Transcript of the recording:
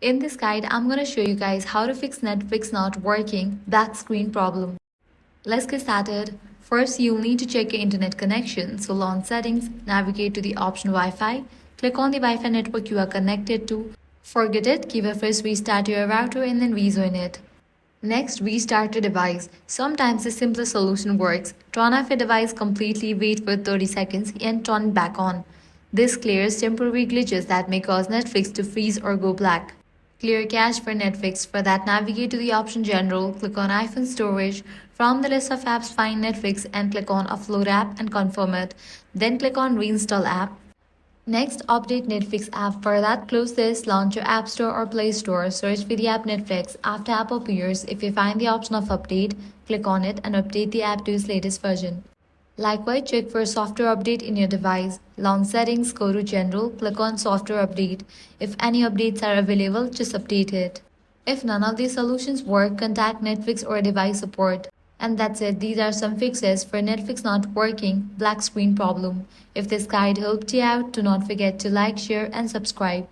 In this guide, I'm gonna show you guys how to fix Netflix not working black screen problem. Let's get started. First, you'll need to check your internet connection. So launch settings, navigate to the option Wi-Fi, click on the Wi-Fi network you are connected to. Forget it, give a first restart your router and then rejoin it. Next, restart your device. Sometimes the simplest solution works. Turn off your device completely, wait for 30 seconds, and turn it back on. This clears temporary glitches that may cause Netflix to freeze or go black. Clear cache for Netflix. For that, navigate to the option General, click on iPhone Storage. From the list of apps, find Netflix and click on Upload app and confirm it. Then click on Reinstall app. Next, update Netflix app. For that, close this, launch your App Store or Play Store, search for the app Netflix. After app appears, if you find the option of update, click on it and update the app to its latest version. Likewise, check for software update in your device. Launch settings, go to General, click on Software Update. If any updates are available, just update it. If none of these solutions work, contact Netflix or device support. And that's it. These are some fixes for Netflix not working black screen problem. If this guide helped you out, do not forget to like, share, and subscribe.